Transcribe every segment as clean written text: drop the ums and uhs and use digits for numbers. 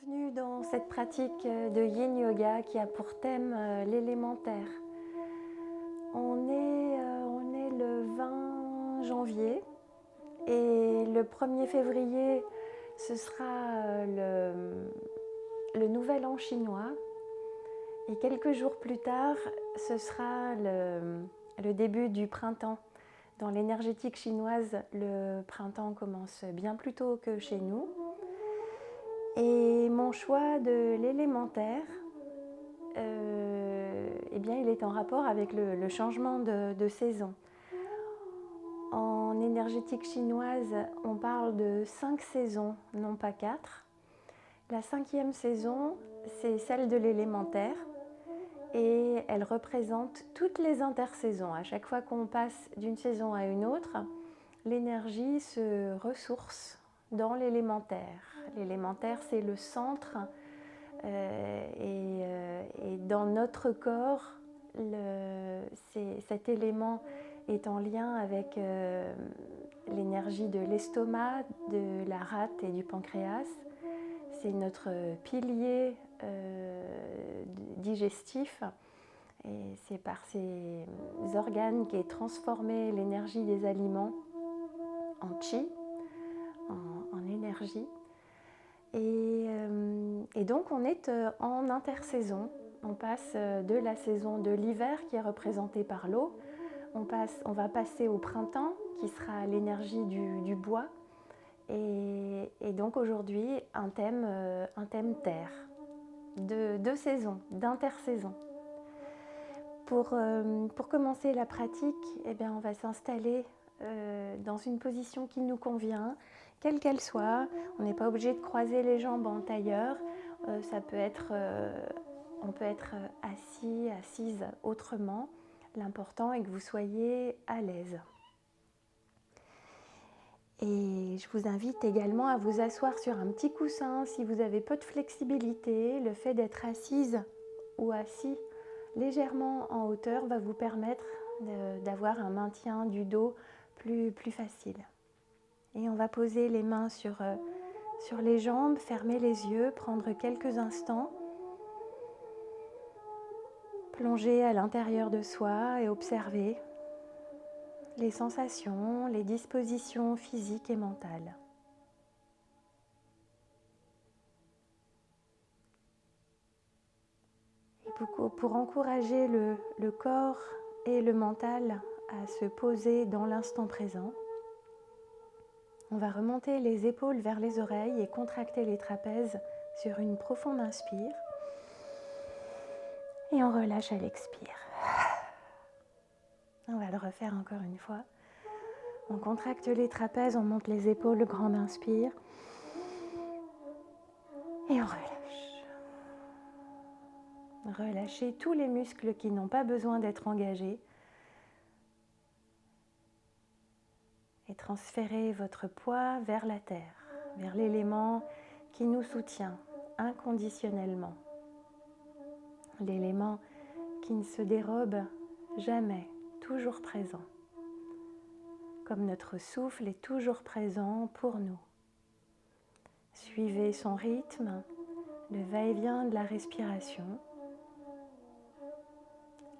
Bienvenue dans cette pratique de Yin Yoga qui a pour thème l'élémentaire. On est le 20 janvier et le 1er février, ce sera le nouvel an chinois. Et quelques jours plus tard, ce sera le début du printemps. Dans l'énergétique chinoise, le printemps commence bien plus tôt que chez nous. Et mon choix de l'élémentaire, eh bien, il est en rapport avec le changement de saison. En énergétique chinoise, on parle de 5 saisons, non pas 4. La 5e saison, c'est celle de l'élémentaire et elle représente toutes les intersaisons. À chaque fois qu'on passe d'une saison à une autre, l'énergie se ressource dans l'élémentaire. L'élémentaire, c'est le centre et dans notre corps, cet élément est en lien avec l'énergie de l'estomac, de la rate et du pancréas. C'est notre pilier digestif et c'est par ces organes qu'est transformée l'énergie des aliments en chi, en énergie. Et donc on est en intersaison. On passe de la saison de l'hiver qui est représentée par l'eau. On va passer au printemps qui sera l'énergie du bois. Et donc aujourd'hui un thème terre, de saison, d'intersaison. Pour commencer la pratique, eh bien, on va s'installer dans une position qui nous convient, quelle qu'elle soit. On n'est pas obligé de croiser les jambes en tailleur. On peut être assis, assise autrement. L'important est que vous soyez à l'aise. Et je vous invite également à vous asseoir sur un petit coussin si vous avez peu de flexibilité. Le fait d'être assise ou assis légèrement en hauteur va vous permettre d'avoir un maintien du dos plus facile. Et on va poser les mains sur les jambes, fermer les yeux, prendre quelques instants, plonger à l'intérieur de soi et observer les sensations, les dispositions physiques et mentales. Et pour encourager le corps et le mental à se poser dans l'instant présent, on va remonter les épaules vers les oreilles et contracter les trapèzes sur une profonde inspire. Et on relâche à l'expire. On va le refaire encore une fois. On contracte les trapèzes, on monte les épaules, grande inspire. Et on relâche. Relâchez tous les muscles qui n'ont pas besoin d'être engagés. Et transférez votre poids vers la terre, vers l'élément qui nous soutient inconditionnellement. L'élément qui ne se dérobe jamais, toujours présent. Comme notre souffle est toujours présent pour nous. Suivez son rythme, le va-et-vient de la respiration.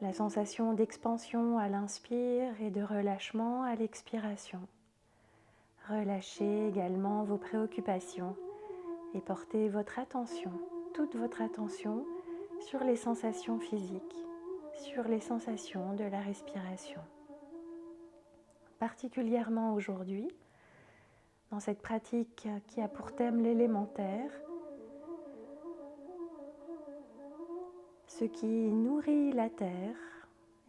La sensation d'expansion à l'inspire et de relâchement à l'expiration. Relâchez également vos préoccupations et portez votre attention, toute votre attention, sur les sensations physiques, sur les sensations de la respiration. Particulièrement aujourd'hui, dans cette pratique qui a pour thème l'élémentaire, ce qui nourrit la terre,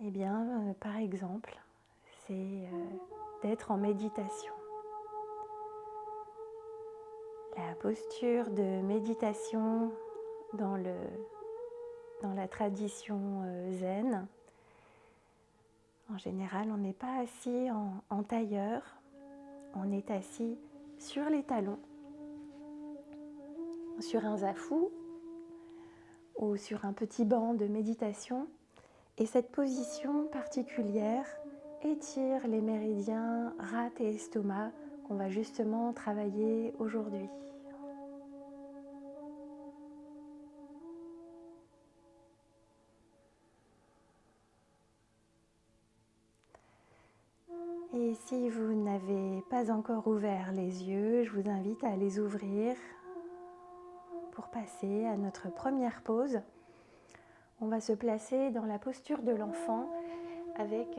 eh bien, par exemple, c'est d'être en méditation. La posture de méditation dans la tradition zen, en général, on n'est pas assis en tailleur, on est assis sur les talons, sur un zafu ou sur un petit banc de méditation. Et cette position particulière étire les méridiens rate et estomac qu'on va justement travailler aujourd'hui. Et si vous n'avez pas encore ouvert les yeux, je vous invite à les ouvrir pour passer à notre première pause. On va se placer dans la posture de l'enfant avec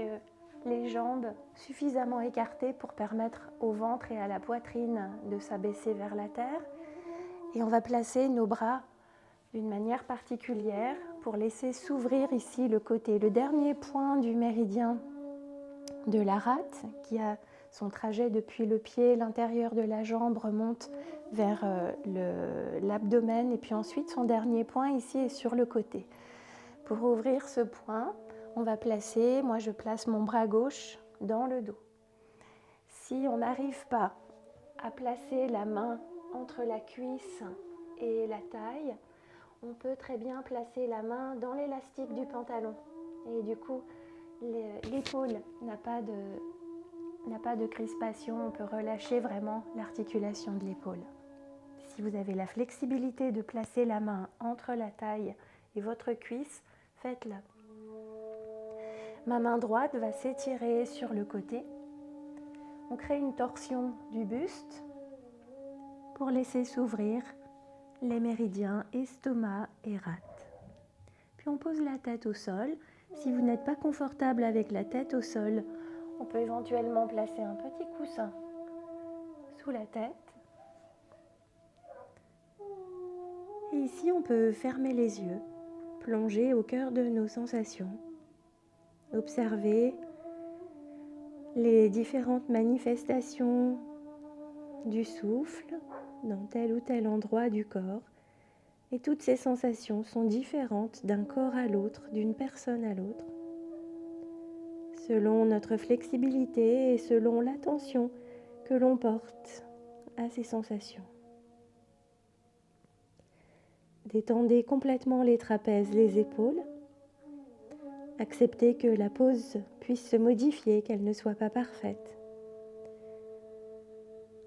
les jambes suffisamment écartées pour permettre au ventre et à la poitrine de s'abaisser vers la terre. Et on va placer nos bras d'une manière particulière pour laisser s'ouvrir ici le côté, le dernier point du méridien de la rate qui a son trajet depuis le pied, l'intérieur de la jambe remonte vers l'abdomen et puis ensuite son dernier point ici est sur le côté. Pour ouvrir ce point, on va placer, moi je place mon bras gauche dans le dos. Si on n'arrive pas à placer la main entre la cuisse et la taille, on peut très bien placer la main dans l'élastique du pantalon. Et du coup, l'épaule n'a pas de crispation, on peut relâcher vraiment l'articulation de l'épaule. Si vous avez la flexibilité de placer la main entre la taille et votre cuisse, faites-le. Ma main droite va s'étirer sur le côté. On crée une torsion du buste pour laisser s'ouvrir les méridiens estomac et rate. Puis on pose la tête au sol. Si vous n'êtes pas confortable avec la tête au sol, on peut éventuellement placer un petit coussin sous la tête. Et ici, on peut fermer les yeux, plonger au cœur de nos sensations, observer les différentes manifestations du souffle dans tel ou tel endroit du corps. Et toutes ces sensations sont différentes d'un corps à l'autre, d'une personne à l'autre, selon notre flexibilité et selon l'attention que l'on porte à ces sensations. Détendez complètement les trapèzes, les épaules. Acceptez que la pose puisse se modifier, qu'elle ne soit pas parfaite.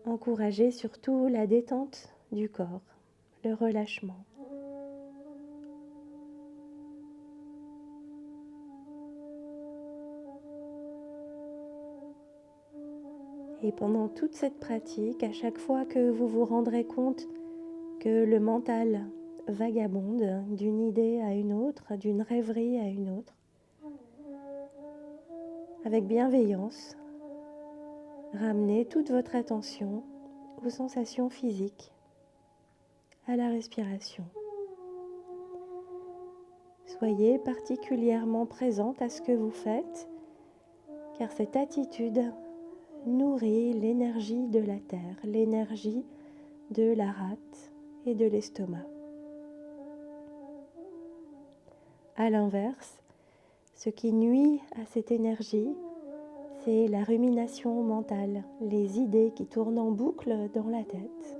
Encouragez surtout la détente du corps, le relâchement. Et pendant toute cette pratique, à chaque fois que vous vous rendrez compte que le mental vagabonde d'une idée à une autre, d'une rêverie à une autre, avec bienveillance, ramenez toute votre attention aux sensations physiques, à la respiration. Soyez particulièrement présente à ce que vous faites, car cette attitude nourrit l'énergie de la terre, l'énergie de la rate et de l'estomac. À l'inverse, ce qui nuit à cette énergie, c'est la rumination mentale, les idées qui tournent en boucle dans la tête.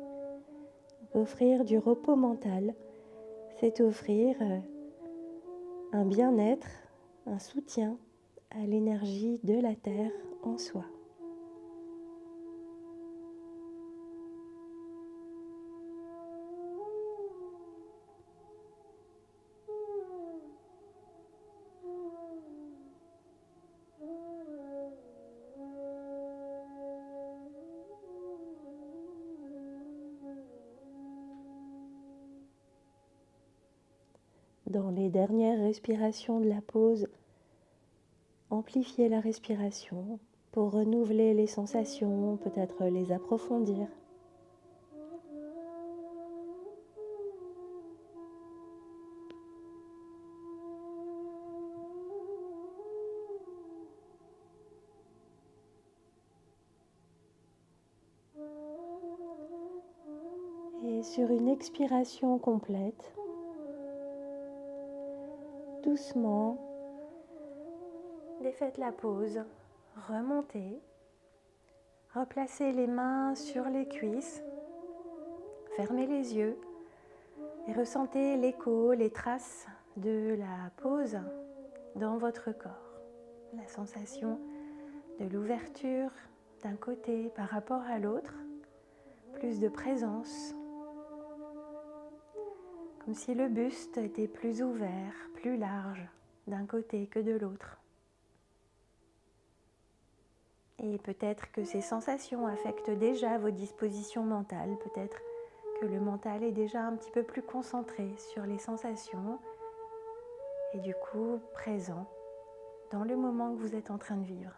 Offrir du repos mental, c'est offrir un bien-être, un soutien à l'énergie de la terre en soi. Dans les dernières respirations de la pause, amplifiez la respiration pour renouveler les sensations, peut-être les approfondir. Et sur une expiration complète, doucement, défaites la pause, remontez, replacez les mains sur les cuisses, fermez les yeux et ressentez l'écho, les traces de la pause dans votre corps. La sensation de l'ouverture d'un côté par rapport à l'autre, plus de présence, comme si le buste était plus ouvert, plus large d'un côté que de l'autre. Et peut-être que ces sensations affectent déjà vos dispositions mentales. Peut-être que le mental est déjà un petit peu plus concentré sur les sensations et du coup présent dans le moment que vous êtes en train de vivre.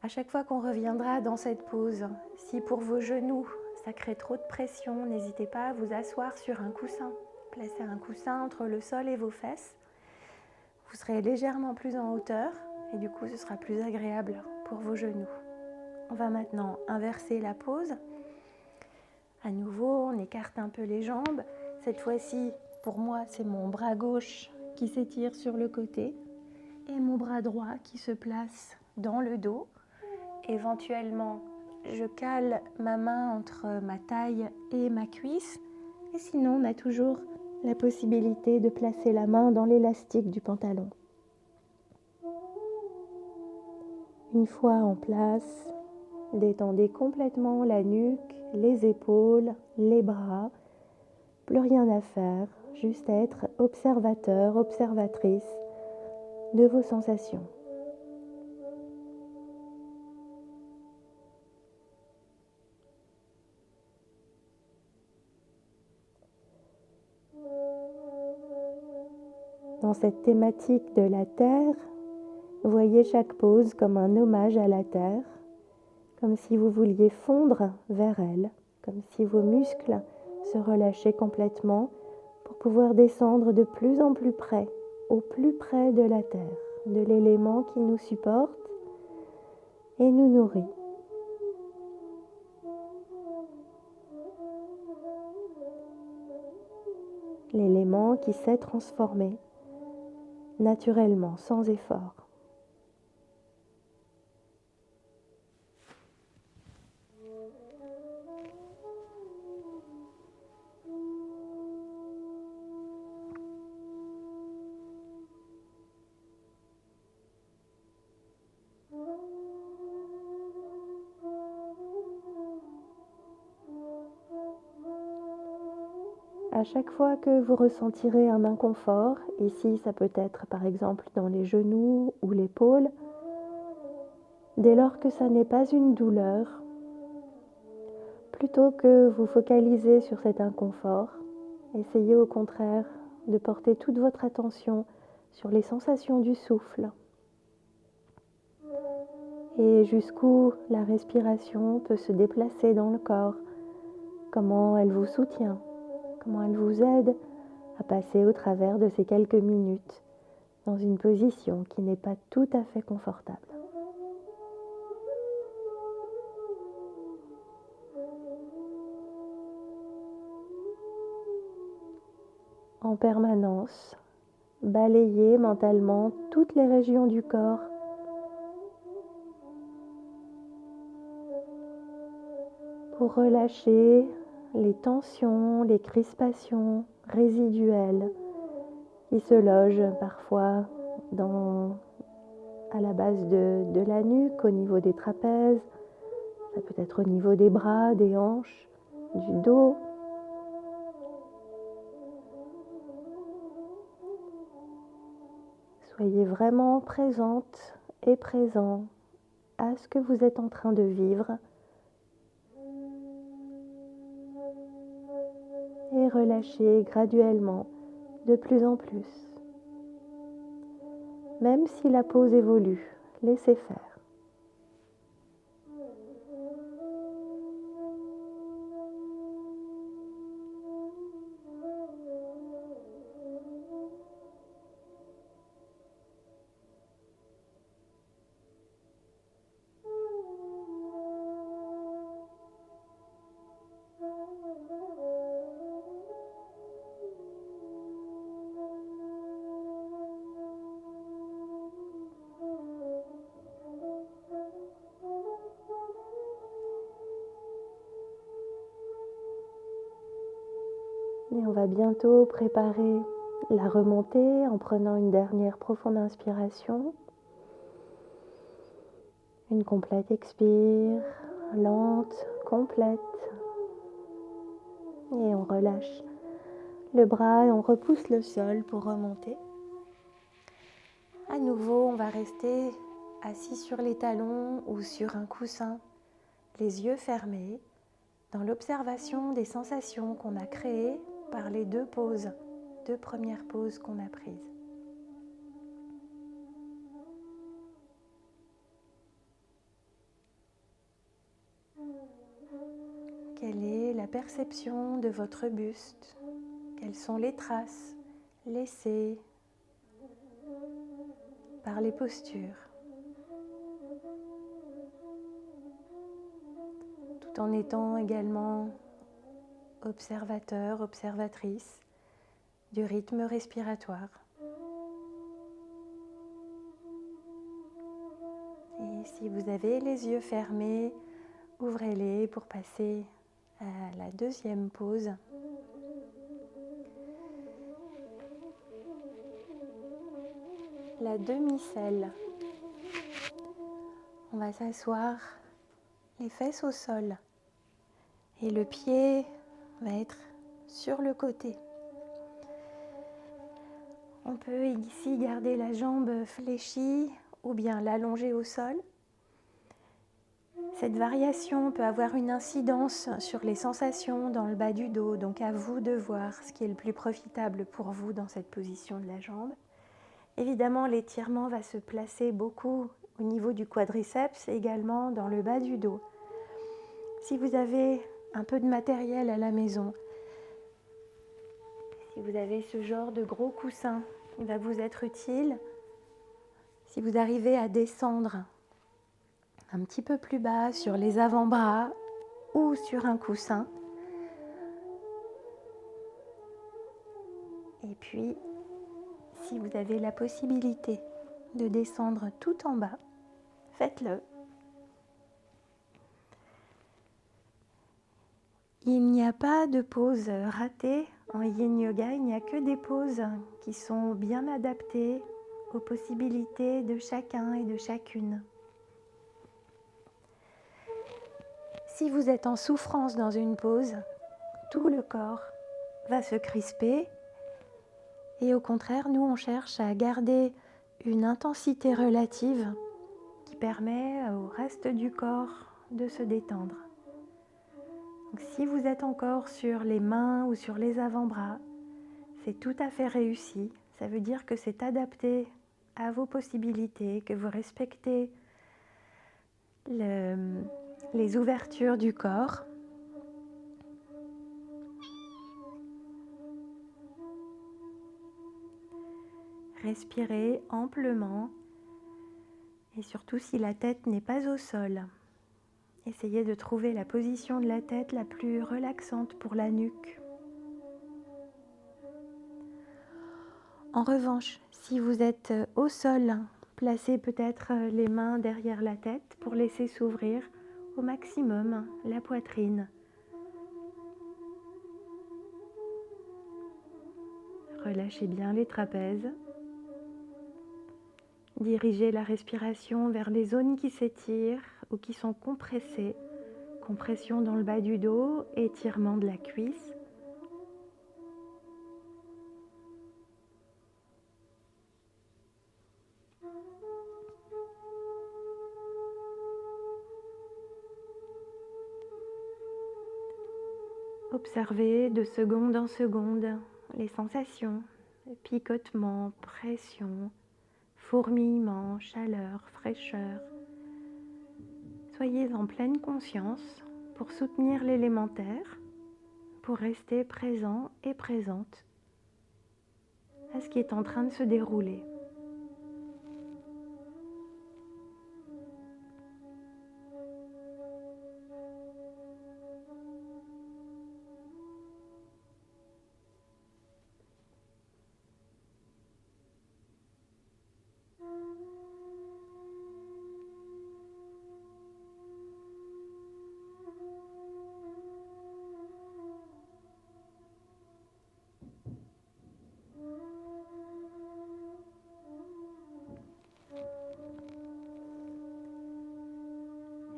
À chaque fois qu'on reviendra dans cette pause, si pour vos genoux ça crée trop de pression, n'hésitez pas à vous asseoir sur un coussin. Placez un coussin entre le sol et vos fesses. Vous serez légèrement plus en hauteur et du coup ce sera plus agréable pour vos genoux. On va maintenant inverser la pose. À nouveau, on écarte un peu les jambes. Cette fois-ci, pour moi, c'est mon bras gauche qui s'étire sur le côté et mon bras droit qui se place dans le dos. Éventuellement, je cale ma main entre ma taille et ma cuisse. Et sinon, on a toujours la possibilité de placer la main dans l'élastique du pantalon. Une fois en place, détendez complètement la nuque, les épaules, les bras. Plus rien à faire, juste être observateur, observatrice de vos sensations. Dans cette thématique de la Terre, voyez chaque pose comme un hommage à la Terre, comme si vous vouliez fondre vers elle, comme si vos muscles se relâchaient complètement pour pouvoir descendre de plus en plus près, au plus près de la Terre, de l'élément qui nous supporte et nous nourrit. L'élément qui s'est transformé naturellement, sans effort. À chaque fois que vous ressentirez un inconfort, ici ça peut être par exemple dans les genoux ou l'épaule, dès lors que ça n'est pas une douleur, plutôt que vous focaliser sur cet inconfort, essayez au contraire de porter toute votre attention sur les sensations du souffle et jusqu'où la respiration peut se déplacer dans le corps, comment elle vous soutient, comment elle vous aide à passer au travers de ces quelques minutes dans une position qui n'est pas tout à fait confortable. En permanence, balayez mentalement toutes les régions du corps pour relâcher les tensions, les crispations résiduelles qui se logent parfois à la base de la nuque, au niveau des trapèzes, ça peut être au niveau des bras, des hanches, du dos. Soyez vraiment présente et présent à ce que vous êtes en train de vivre et relâchez graduellement de plus en plus. Même si la pose évolue, laissez faire. Et on va bientôt préparer la remontée en prenant une dernière profonde inspiration. Une complète expire, lente, complète. Et on relâche le bras et on repousse le sol pour remonter. À nouveau, on va rester assis sur les talons ou sur un coussin, les yeux fermés, dans l'observation des sensations qu'on a créées par les deux premières pauses qu'on a prises. Quelle est la perception de votre buste? Quelles sont les traces laissées par les postures? Tout en étant également observateur, observatrice du rythme respiratoire. Et si vous avez les yeux fermés, ouvrez-les pour passer à la deuxième pause. La demi-selle. On va s'asseoir les fesses au sol et le pied va être sur le côté. On peut ici garder la jambe fléchie ou bien l'allonger au sol. Cette variation peut avoir une incidence sur les sensations dans le bas du dos, donc à vous de voir ce qui est le plus profitable pour vous dans cette position de la jambe. Évidemment, l'étirement va se placer beaucoup au niveau du quadriceps et également dans le bas du dos. Si vous avez un peu de matériel à la maison, si vous avez ce genre de gros coussin, il va vous être utile. Si vous arrivez à descendre un petit peu plus bas sur les avant-bras ou sur un coussin. Et puis, si vous avez la possibilité de descendre tout en bas, faites-le. Il n'y a pas de pause ratée en yin yoga, il n'y a que des poses qui sont bien adaptées aux possibilités de chacun et de chacune. Si vous êtes en souffrance dans une pose, tout le corps va se crisper et au contraire, nous on cherche à garder une intensité relative qui permet au reste du corps de se détendre. Donc, si vous êtes encore sur les mains ou sur les avant-bras, c'est tout à fait réussi. Ça veut dire que c'est adapté à vos possibilités, que vous respectez les ouvertures du corps. Respirez amplement et surtout si la tête n'est pas au sol. Essayez de trouver la position de la tête la plus relaxante pour la nuque. En revanche, si vous êtes au sol, placez peut-être les mains derrière la tête pour laisser s'ouvrir au maximum la poitrine. Relâchez bien les trapèzes. Dirigez la respiration vers les zones qui s'étirent ou qui sont compressées. Compression dans le bas du dos, étirement de la cuisse. Observez de seconde en seconde les sensations, picotement, pression, fourmillement, chaleur, fraîcheur. Soyez en pleine conscience pour soutenir l'élémentaire, pour rester présent et présente à ce qui est en train de se dérouler.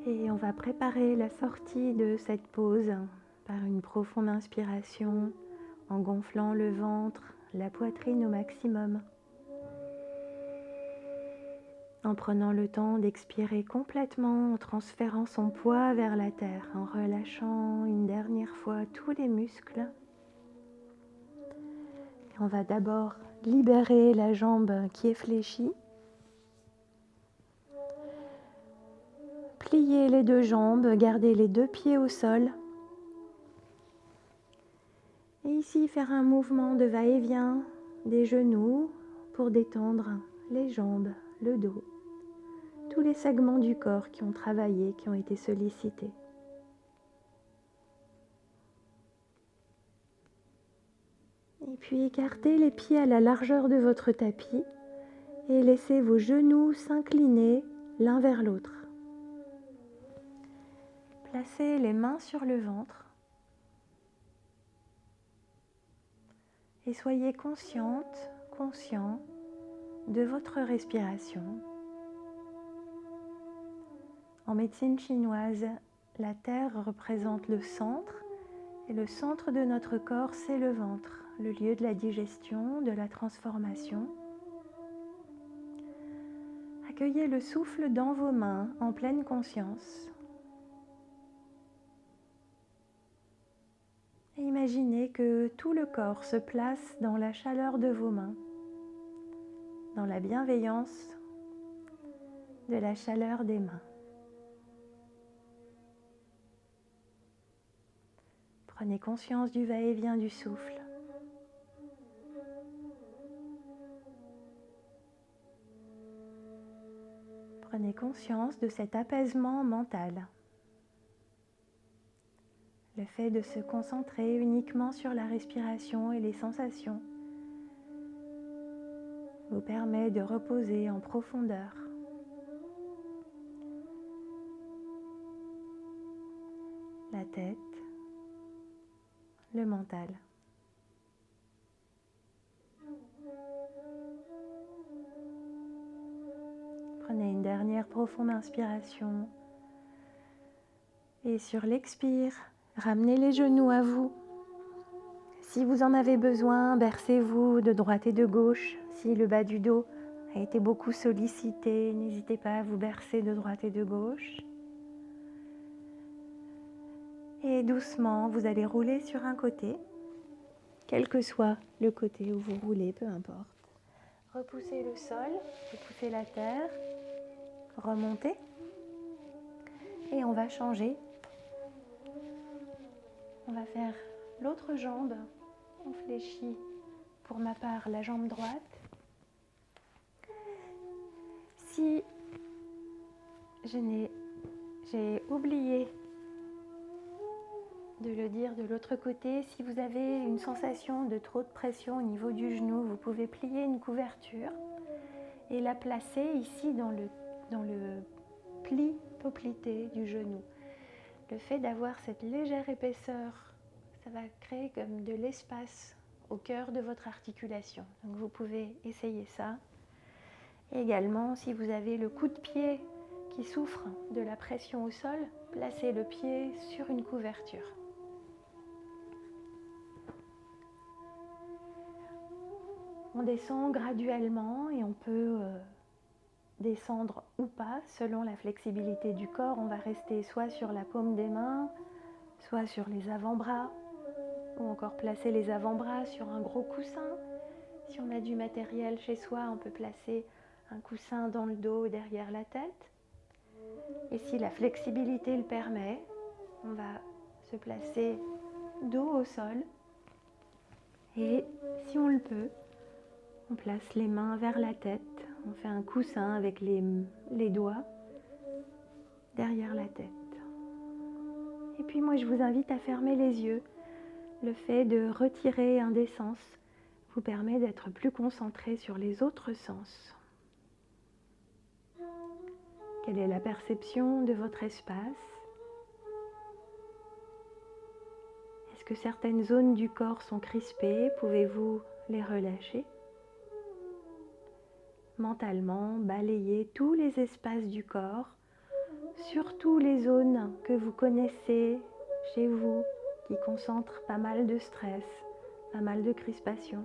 Et on va préparer la sortie de cette pause par une profonde inspiration en gonflant le ventre, la poitrine au maximum. en prenant le temps d'expirer complètement, en transférant son poids vers la terre, en relâchant une dernière fois tous les muscles. Et on va d'abord libérer la jambe qui est fléchie. Plier les deux jambes, garder les deux pieds au sol. Et ici, faire un mouvement de va-et-vient des genoux pour détendre les jambes, le dos, tous les segments du corps qui ont travaillé, qui ont été sollicités. Et puis écartez les pieds à la largeur de votre tapis et laissez vos genoux s'incliner l'un vers l'autre. Placez les mains sur le ventre et soyez consciente, conscient de votre respiration. En médecine chinoise, la terre représente le centre et le centre de notre corps, c'est le ventre, le lieu de la digestion, de la transformation. Accueillez le souffle dans vos mains en pleine conscience. Et imaginez que tout le corps se place dans la chaleur de vos mains, dans la bienveillance de la chaleur des mains. Prenez conscience du va-et-vient du souffle. Prenez conscience de cet apaisement mental. Le fait de se concentrer uniquement sur la respiration et les sensations vous permet de reposer en profondeur. La tête, le mental. Prenez une dernière profonde inspiration et sur l'expire, ramenez les genoux à vous. Si vous en avez besoin, bercez-vous de droite et de gauche. Si le bas du dos a été beaucoup sollicité, n'hésitez pas à vous bercer de droite et de gauche. Et doucement, vous allez rouler sur un côté, quel que soit le côté où vous roulez, peu importe. Repoussez le sol, repoussez la terre, remontez. Et on va changer. On va faire l'autre jambe. On fléchit, pour ma part, la jambe droite. Si j'ai oublié de le dire de l'autre côté, si vous avez une sensation de trop de pression au niveau du genou, vous pouvez plier une couverture et la placer ici dans le pli poplité du genou. Le fait d'avoir cette légère épaisseur, ça va créer comme de l'espace au cœur de votre articulation. Donc vous pouvez essayer ça. Et également, si vous avez le coup de pied qui souffre de la pression au sol, placez le pied sur une couverture. On descend graduellement et on peut descendre ou pas selon la flexibilité du corps. On va rester soit sur la paume des mains, soit sur les avant-bras, ou encore placer les avant-bras sur un gros coussin. Si on a du matériel chez soi, on peut placer un coussin dans le dos derrière la tête. Et si la flexibilité le permet, on va se placer dos au sol. Et si on le peut, on place les mains vers la tête. On fait un coussin avec les doigts derrière la tête. Et puis moi, je vous invite à fermer les yeux. Le fait de retirer un des sens vous permet d'être plus concentré sur les autres sens. Quelle est la perception de votre espace? Est-ce que certaines zones du corps sont crispées? Pouvez-vous les relâcher? Mentalement, balayez tous les espaces du corps, surtout les zones que vous connaissez chez vous, qui concentrent pas mal de stress, pas mal de crispation.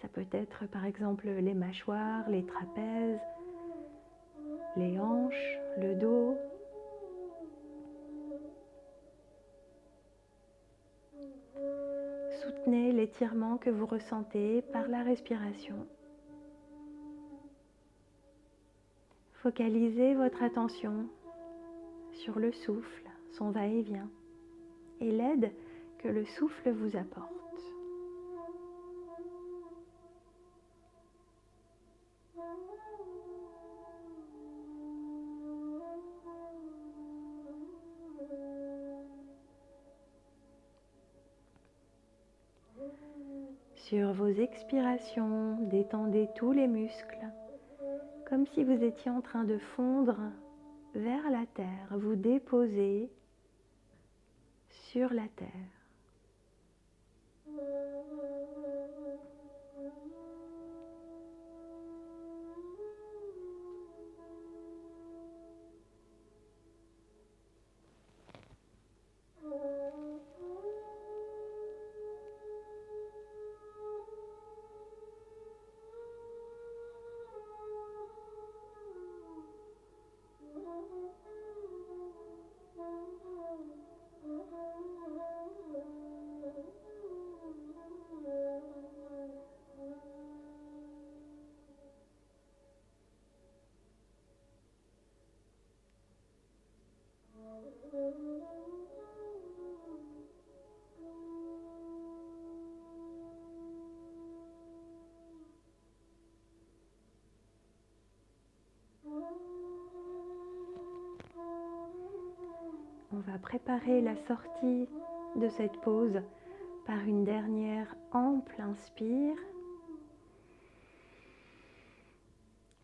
Ça peut être par exemple les mâchoires, les trapèzes, les hanches, le dos. Soutenez l'étirement que vous ressentez par la respiration. Focalisez votre attention sur le souffle, son va-et-vient, et l'aide que le souffle vous apporte. Sur vos expirations, détendez tous les muscles, comme si vous étiez en train de fondre vers la terre, vous déposez sur la terre. On va préparer la sortie de cette pause par une dernière ample inspire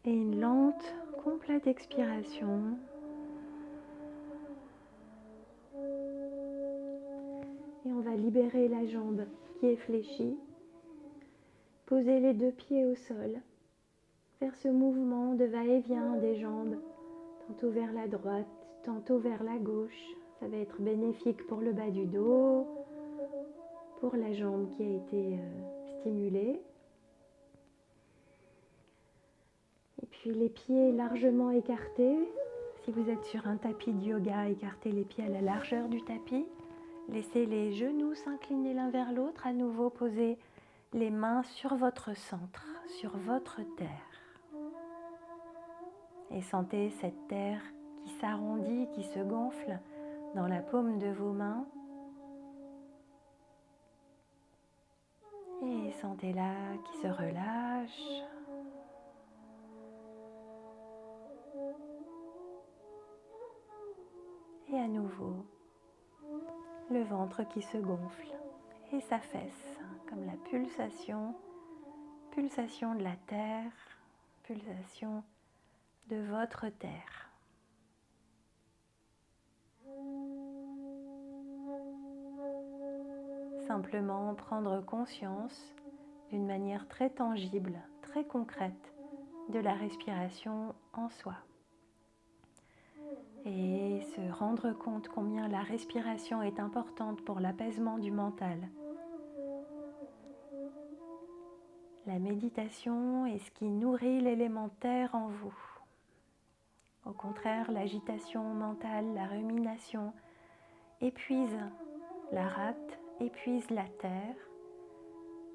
et une lente, complète expiration. Et on va libérer la jambe qui est fléchie. Posez les deux pieds au sol. Faire ce mouvement de va-et-vient des jambes, tantôt vers la droite, tantôt vers la gauche. Ça va être bénéfique pour le bas du dos, pour la jambe qui a été stimulée. Et puis les pieds largement écartés. Si vous êtes sur un tapis de yoga, écartez les pieds à la largeur du tapis. Laissez les genoux s'incliner l'un vers l'autre. À nouveau, posez les mains sur votre centre, sur votre terre. Et sentez cette terre qui s'arrondit, qui se gonfle dans la paume de vos mains. Et sentez-la qui se relâche. Et à nouveau, le ventre qui se gonfle et s'affaisse comme la pulsation de la terre, pulsation de votre terre. Simplement prendre conscience d'une manière très tangible, très concrète de la respiration en soi. Et se rendre compte combien la respiration est importante pour l'apaisement du mental. La méditation est ce qui nourrit l'élémentaire en vous. Au contraire, l'agitation mentale, la rumination épuise la rate, épuise la terre.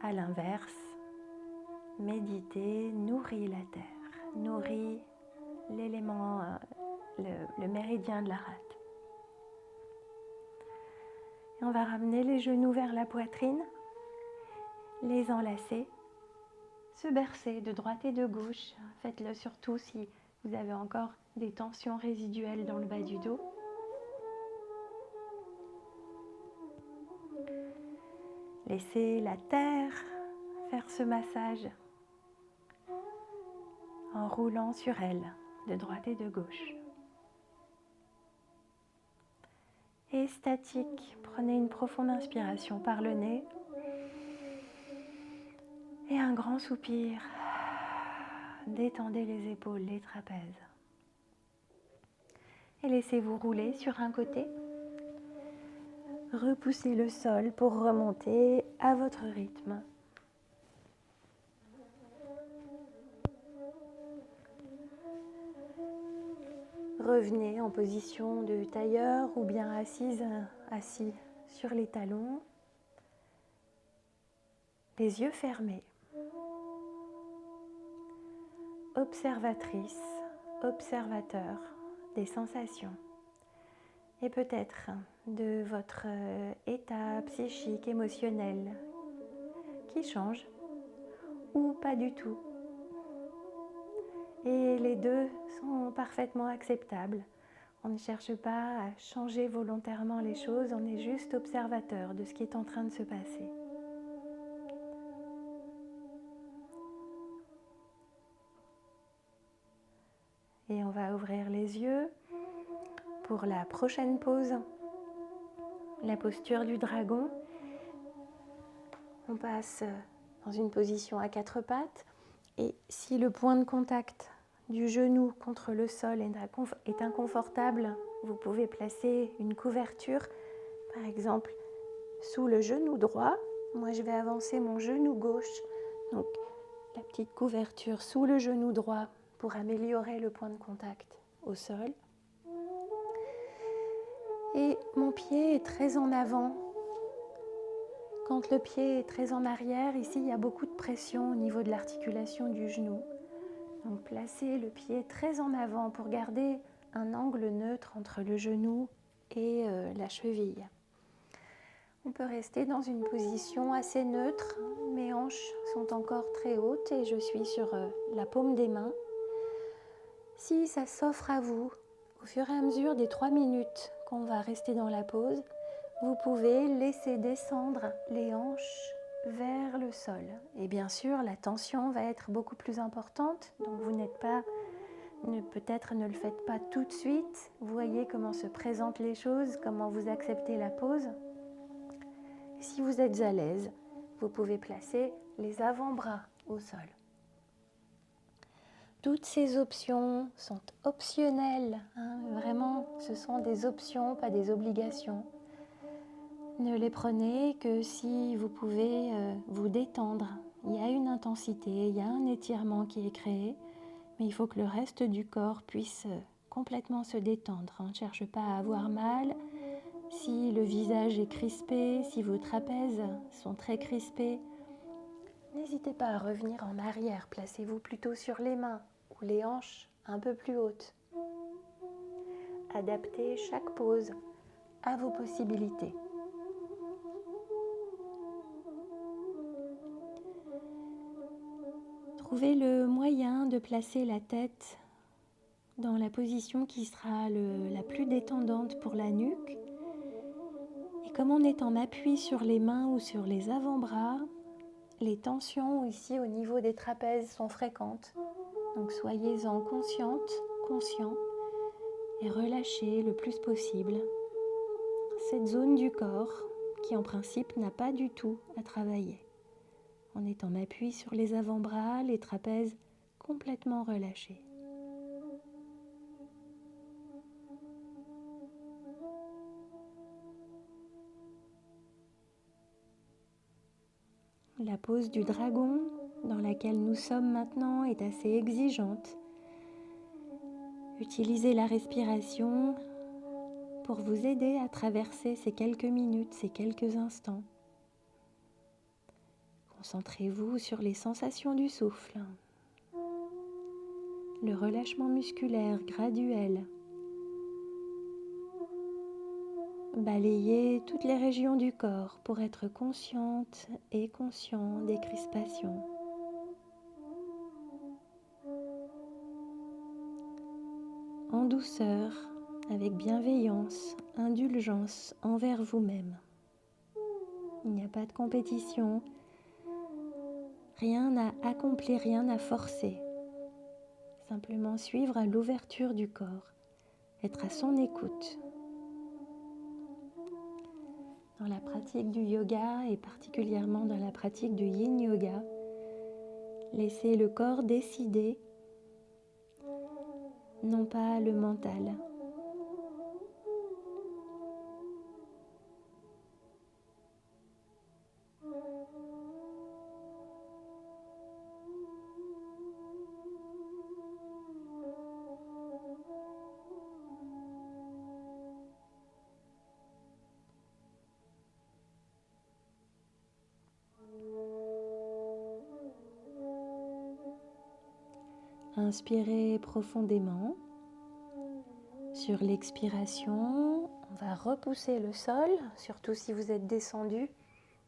À l'inverse, méditer nourrit la terre, nourrit l'élément, le méridien de la rate. Et on va ramener les genoux vers la poitrine, les enlacer, se bercer de droite et de gauche. Faites-le surtout si vous avez encore des tensions résiduelles dans le bas du dos. Laissez la terre faire ce massage en roulant sur elle de droite et de gauche. Et statique, prenez une profonde inspiration par le nez et un grand soupir. Détendez les épaules, les trapèzes. Et laissez-vous rouler sur un côté. Repoussez le sol pour remonter à votre rythme. revenez en position de tailleur ou bien assis sur les talons, les yeux fermés. Observatrice, observateur des sensations et peut-être de votre état psychique, émotionnel qui change ou pas du tout. Et les deux sont parfaitement acceptables. On ne cherche pas à changer volontairement les choses, on est juste observateur de ce qui est en train de se passer. Et on va ouvrir les yeux pour la prochaine pose, la posture du dragon. On passe dans une position à quatre pattes et si le point de contact du genou contre le sol est inconfortable, vous pouvez placer une couverture, par exemple sous le genou droit. Moi je vais avancer mon genou gauche, donc la petite couverture sous le genou droit pour améliorer le point de contact au sol. Et mon pied est très en avant. Quand le pied est très en arrière, ici il y a beaucoup de pression au niveau de l'articulation du genou. Donc placez le pied très en avant pour garder un angle neutre entre le genou et la cheville. On peut rester dans une position assez neutre. Mes hanches sont encore très hautes et je suis sur la paume des mains. Si ça s'offre à vous, au fur et à mesure des 3 minutes qu'on va rester dans la pause, vous pouvez laisser descendre les hanches vers le sol. Et bien sûr, la tension va être beaucoup plus importante, donc vous peut-être ne le faites pas tout de suite. Vous voyez comment se présentent les choses, comment vous acceptez la pause. Et si vous êtes à l'aise, vous pouvez placer les avant-bras au sol. Toutes ces options sont optionnelles, vraiment, ce sont des options, pas des obligations. Ne les prenez que si vous pouvez vous détendre. Il y a une intensité, il y a un étirement qui est créé, mais il faut que le reste du corps puisse complètement se détendre. On ne cherche pas à avoir mal. Si le visage est crispé, si vos trapèzes sont très crispés, n'hésitez pas à revenir en arrière. Placez-vous plutôt sur les mains ou les hanches un peu plus hautes. Adaptez chaque pose à vos possibilités. Trouvez le moyen de placer la tête dans la position qui sera la plus détendante pour la nuque. Et comme on est en appui sur les mains ou sur les avant-bras, les tensions ici au niveau des trapèzes sont fréquentes. Donc soyez-en consciente, conscient et relâchez le plus possible cette zone du corps qui en principe n'a pas du tout à travailler. On est en appui sur les avant-bras, les trapèzes complètement relâchés. La pose du dragon dans laquelle nous sommes maintenant est assez exigeante. Utilisez la respiration pour vous aider à traverser ces quelques minutes, ces quelques instants. Concentrez-vous sur les sensations du souffle, le relâchement musculaire graduel. Balayez toutes les régions du corps pour être consciente et conscient des crispations. En douceur, avec bienveillance, indulgence envers vous-même. Il n'y a pas de compétition, rien à accomplir, rien à forcer. Simplement suivre à l'ouverture du corps, être à son écoute. Dans la pratique du yoga et particulièrement dans la pratique du yin yoga, laissez le corps décider, non pas le mental. inspirez profondément. Sur l'expiration, on va repousser le sol, surtout si vous êtes descendu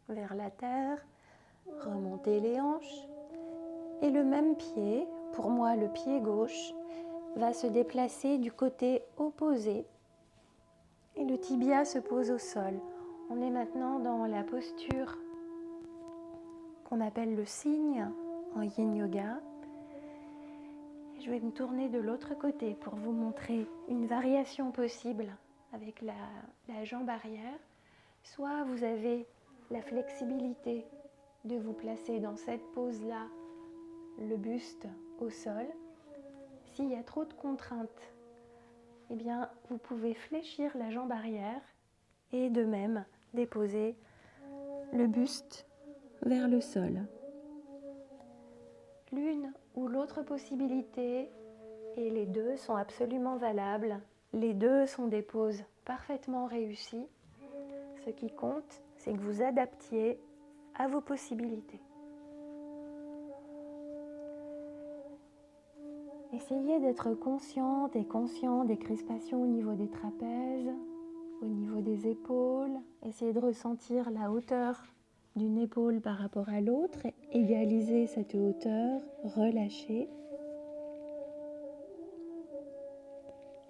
vers la terre. Remontez les hanches. Et le même pied, pour moi le pied gauche, va se déplacer du côté opposé. Et le tibia se pose au sol. On est maintenant dans la posture qu'on appelle le cygne en yin yoga. Je vais me tourner de l'autre côté pour vous montrer une variation possible avec la jambe arrière. Soit vous avez la flexibilité de vous placer dans cette pose-là, le buste au sol. S'il y a trop de contraintes, eh bien, vous pouvez fléchir la jambe arrière et de même déposer le buste vers le sol. L'une ou l'autre possibilité, et les deux sont absolument valables. Les deux sont des poses parfaitement réussies. Ce qui compte, c'est que vous adaptiez à vos possibilités. Essayez d'être consciente et conscient des crispations au niveau des trapèzes, au niveau des épaules. Essayez de ressentir la hauteur d'une épaule par rapport à l'autre. Égalisez cette hauteur, relâchez.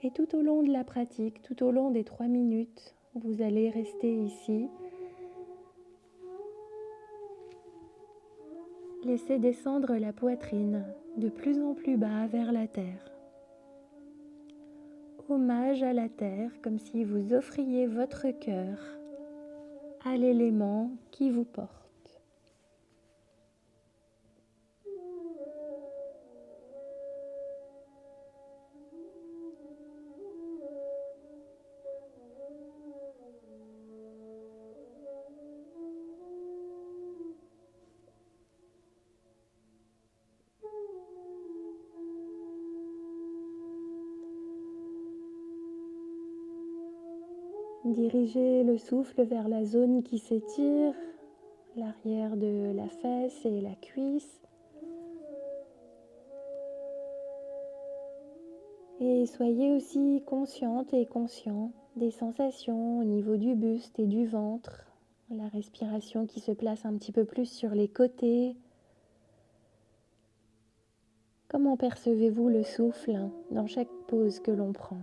Et tout au long de la pratique, tout au long des 3 minutes, vous allez rester ici. Laissez descendre la poitrine de plus en plus bas vers la terre. Hommage à la terre, comme si vous offriez votre cœur à l'élément qui vous porte. Dirigez le souffle vers la zone qui s'étire, l'arrière de la fesse et la cuisse. Et soyez aussi consciente et conscient des sensations au niveau du buste et du ventre, la respiration qui se place un petit peu plus sur les côtés. Comment percevez-vous le souffle dans chaque pause que l'on prend ?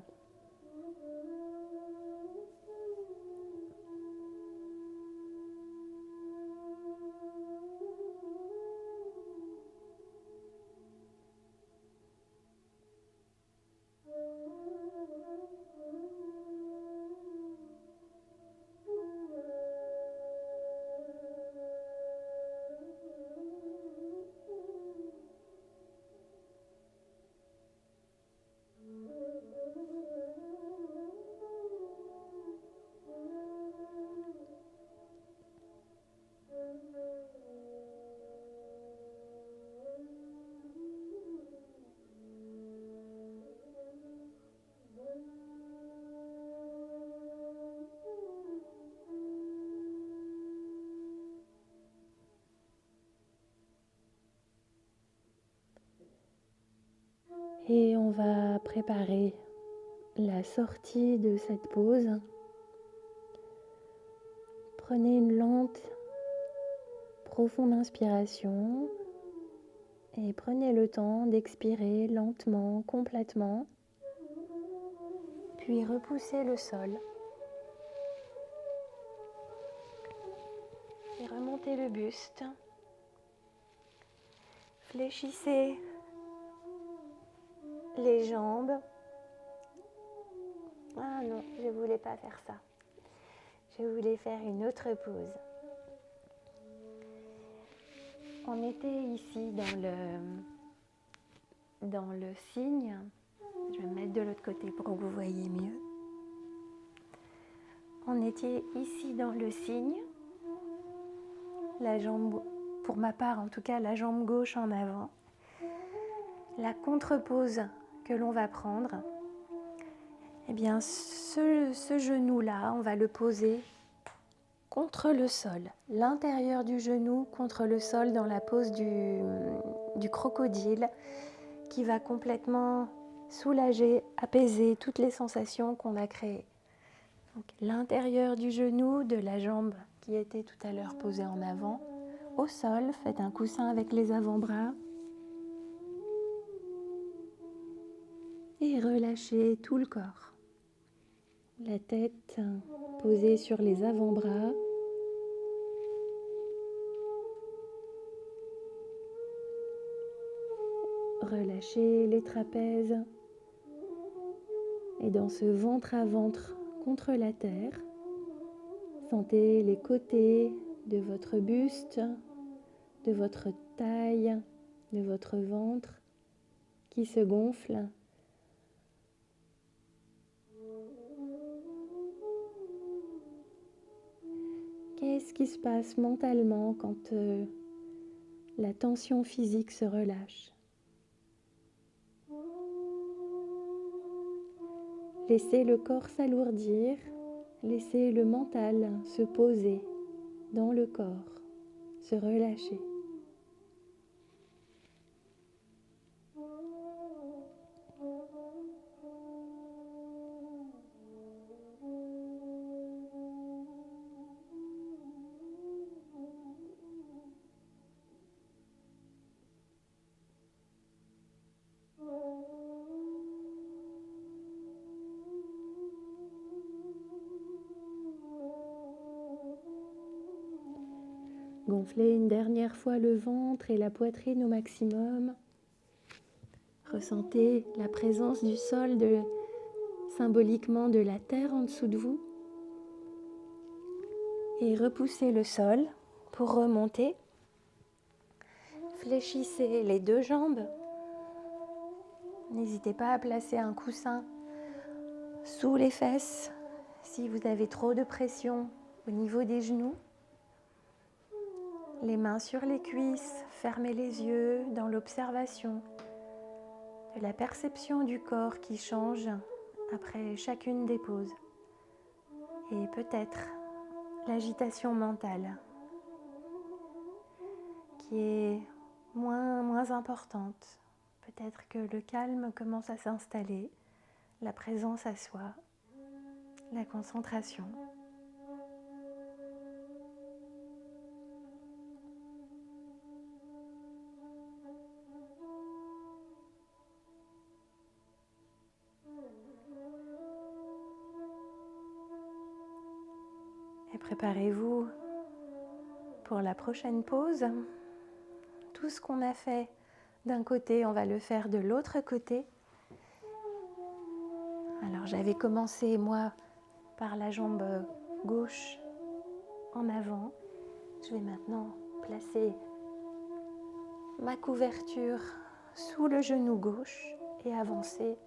Et on va préparer la sortie de cette pause. Prenez une lente, profonde inspiration et prenez le temps d'expirer lentement, complètement, puis repoussez le sol et remontez le buste. Fléchissez les jambes. Ah non, je ne voulais pas faire ça. Je voulais faire une autre pause. On était ici dans le cygne. Je vais me mettre de l'autre côté pour que vous voyez mieux. On était ici dans le cygne. La jambe, pour ma part en tout cas, la jambe gauche en avant. La contre-pose que l'on va prendre, eh bien ce genou-là, on va le poser contre le sol, l'intérieur du genou contre le sol dans la pose du crocodile. qui va complètement soulager, apaiser toutes les sensations qu'on a créées. Donc, l'intérieur du genou, de la jambe qui était tout à l'heure posée en avant, au sol, faites un coussin avec les avant-bras et relâchez tout le corps. La tête posée sur les avant-bras. Relâchez les trapèzes. Et dans ce ventre à ventre contre la terre, sentez les côtés de votre buste, de votre taille, de votre ventre qui se gonflent. Qu'est-ce qui se passe mentalement quand la tension physique se relâche? Laissez le corps s'alourdir, laissez le mental se poser dans le corps, se relâcher. Gonflez une dernière fois le ventre et la poitrine au maximum. Ressentez la présence du sol, symboliquement de la terre en dessous de vous. Et repoussez le sol pour remonter. Fléchissez les deux jambes. N'hésitez pas à placer un coussin sous les fesses si vous avez trop de pression au niveau des genoux. Les mains sur les cuisses, fermez les yeux dans l'observation de la perception du corps qui change après chacune des pauses. Et peut-être l'agitation mentale qui est moins importante. Peut-être que le calme commence à s'installer, la présence à soi, la concentration. Et préparez-vous pour la prochaine pause. Tout ce qu'on a fait d'un côté, on va le faire de l'autre côté. Alors j'avais commencé moi par la jambe gauche en avant. Je vais maintenant placer ma couverture sous le genou gauche et avancer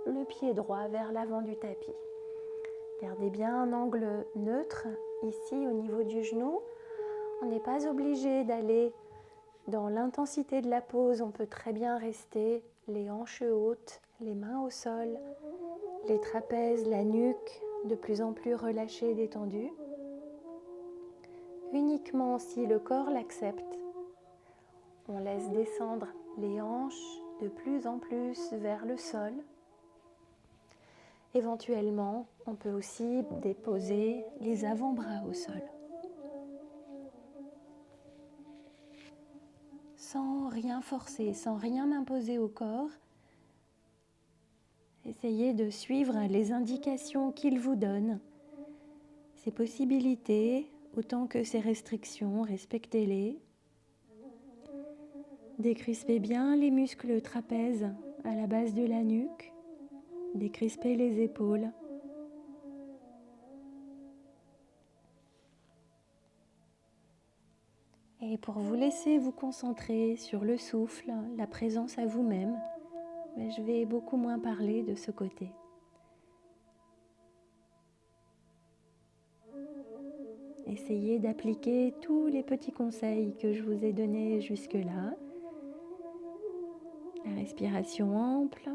le pied droit vers l'avant du tapis. Gardez bien un angle neutre ici au niveau du genou. On n'est pas obligé d'aller dans l'intensité de la pose. On peut très bien rester les hanches hautes, les mains au sol, les trapèzes, la nuque de plus en plus relâchée et détendue. Uniquement si le corps l'accepte, on laisse descendre les hanches de plus en plus vers le sol. Éventuellement, on peut aussi déposer les avant-bras au sol. Sans rien forcer, sans rien imposer au corps, essayez de suivre les indications qu'il vous donne, ses possibilités, autant que ses restrictions, respectez-les. Décrispez bien les muscles trapèzes à la base de la nuque. Décrispez les épaules. Et pour vous laisser vous concentrer sur le souffle, la présence à vous-même, je vais beaucoup moins parler de ce côté. Essayez d'appliquer tous les petits conseils que je vous ai donnés jusque-là. La respiration ample,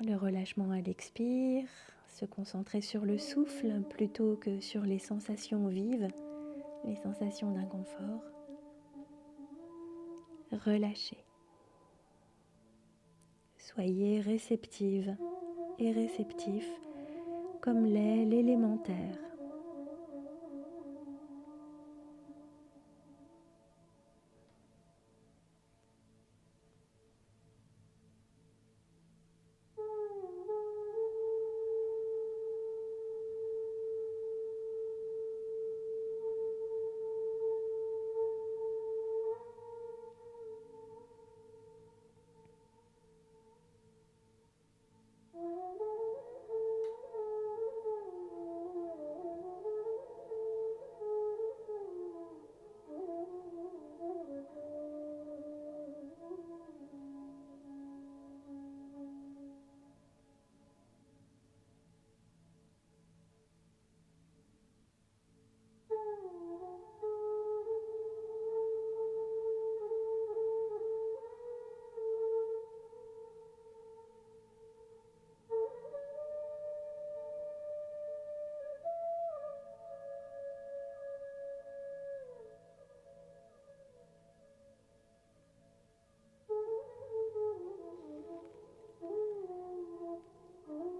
le relâchement à l'expire, se concentrer sur le souffle plutôt que sur les sensations vives, les sensations d'inconfort. Relâchez. Soyez réceptive et réceptif comme l'est l'élémentaire.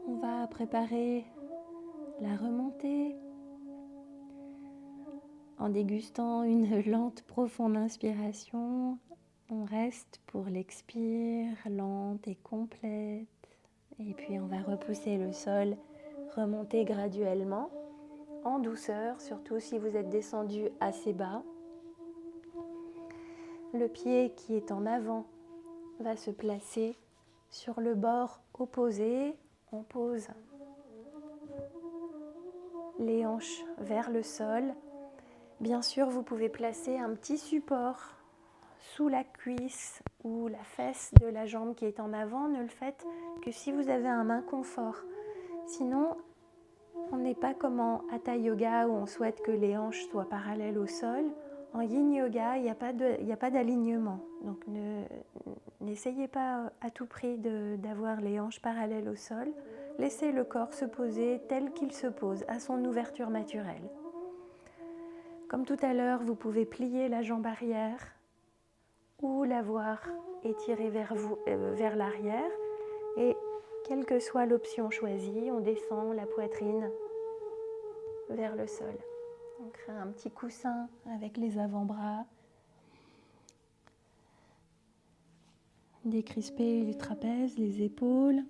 On va préparer la remontée en dégustant une lente, profonde inspiration. On reste pour l'expire, lente et complète. Et puis on va repousser le sol, remonter graduellement, en douceur, surtout si vous êtes descendu assez bas. Le pied qui est en avant va se placer sur le bord opposé. On pose les hanches vers le sol. Bien sûr, vous pouvez placer un petit support sous la cuisse ou la fesse de la jambe qui est en avant. Ne le faites que si vous avez un inconfort. Sinon, on n'est pas comme en Hatha Yoga où on souhaite que les hanches soient parallèles au sol. En Yin Yoga, il n'y a pas d'alignement. Donc n'essayez pas à tout prix d'avoir les hanches parallèles au sol. Laissez le corps se poser tel qu'il se pose, à son ouverture naturelle. Comme tout à l'heure, vous pouvez plier la jambe arrière ou l'avoir étirée vers l'arrière. Et quelle que soit l'option choisie, on descend la poitrine vers le sol. On crée un petit coussin avec les avant-bras. Décrisper les trapèzes, les épaules.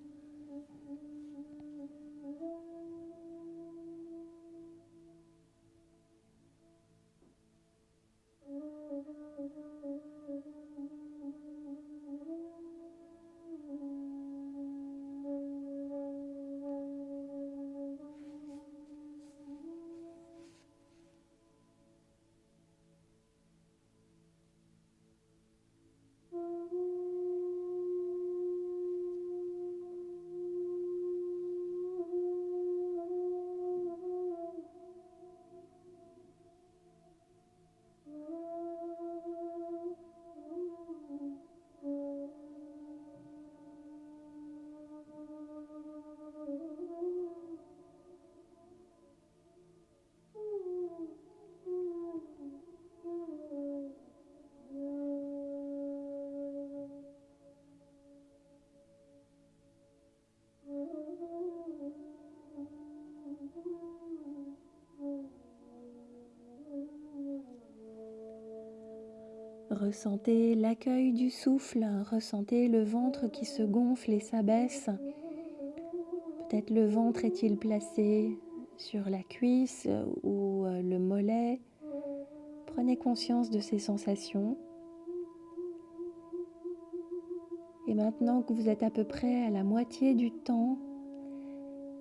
Ressentez l'accueil du souffle, ressentez le ventre qui se gonfle et s'abaisse. Peut-être le ventre est-il placé sur la cuisse ou le mollet. Prenez conscience de ces sensations. Et maintenant que vous êtes à peu près à la moitié du temps,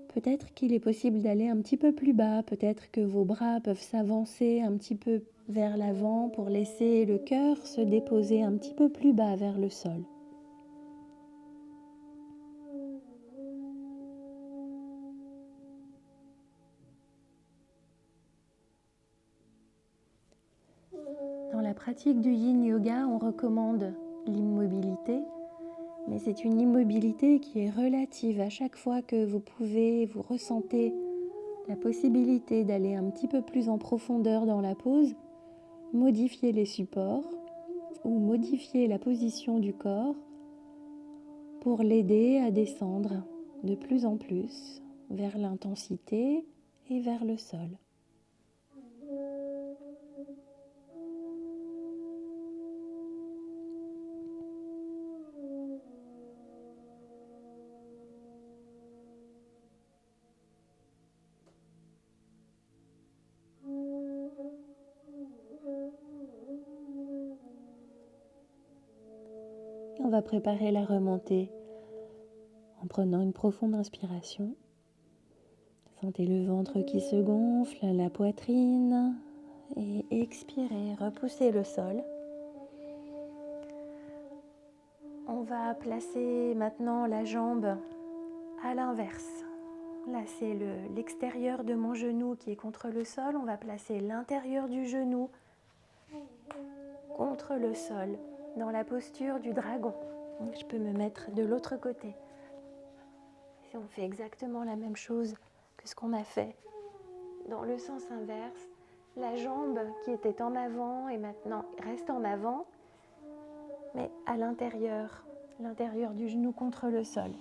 peut-être qu'il est possible d'aller un petit peu plus bas, peut-être que vos bras peuvent s'avancer un petit peu vers l'avant pour laisser le cœur se déposer un petit peu plus bas vers le sol. Dans la pratique du Yin Yoga, on recommande l'immobilité, mais c'est une immobilité qui est relative. À chaque fois que vous ressentez la possibilité d'aller un petit peu plus en profondeur dans la pose, modifiez les supports ou modifiez la position du corps pour l'aider à descendre de plus en plus vers l'intensité et vers le sol. On va préparer la remontée en prenant une profonde inspiration. Sentez le ventre qui se gonfle, la poitrine et expirez, repoussez le sol. On va placer maintenant la jambe à l'inverse. Là, c'est l'extérieur de mon genou qui est contre le sol. On va placer l'intérieur du genou contre le sol, dans la posture du dragon. Je peux me mettre de l'autre côté. Et on fait exactement la même chose que ce qu'on a fait dans le sens inverse. La jambe qui était en avant et maintenant reste en avant, mais à l'intérieur du genou contre le sol.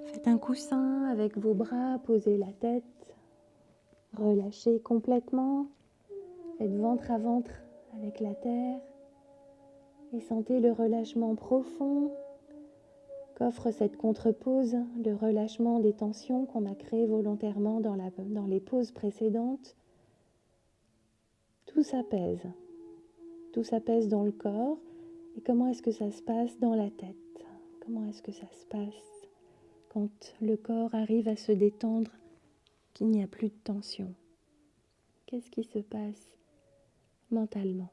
Faites un coussin avec vos bras, posez la tête, relâchez complètement. Faites ventre à ventre avec la terre et sentez le relâchement profond qu'offre cette contre-pause, le relâchement des tensions qu'on a créées volontairement dans les pauses précédentes. Tout s'apaise dans le corps. Et comment est-ce que ça se passe dans la tête? Comment est-ce que ça se passe quand le corps arrive à se détendre, qu'il n'y a plus de tension? Qu'est-ce qui se passe mentalement?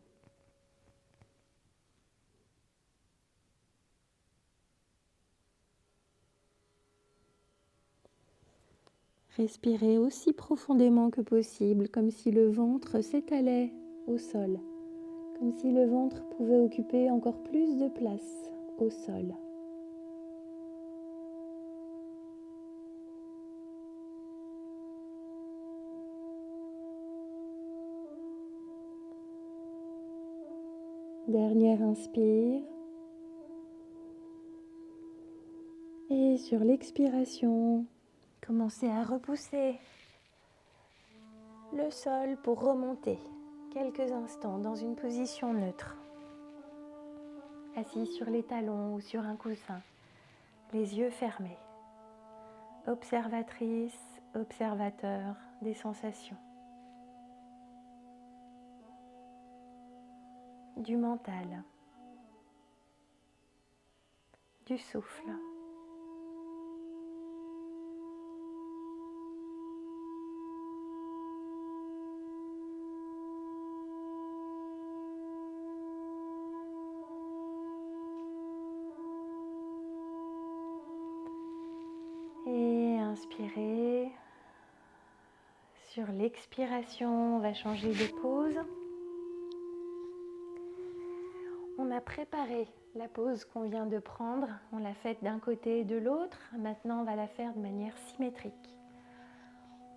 Respirez aussi profondément que possible, comme si le ventre s'étalait au sol, comme si le ventre pouvait occuper encore plus de place au sol. Dernière inspire. Et sur l'expiration, commencez à repousser le sol pour remonter quelques instants dans une position neutre. Assis sur les talons ou sur un coussin, les yeux fermés. Observatrice, observateur des sensations. Du mental, du souffle. Et inspirez. Sur l'expiration, on va changer de pose. On a préparé la pose qu'on vient de prendre. On l'a faite d'un côté et de l'autre. Maintenant, on va la faire de manière symétrique.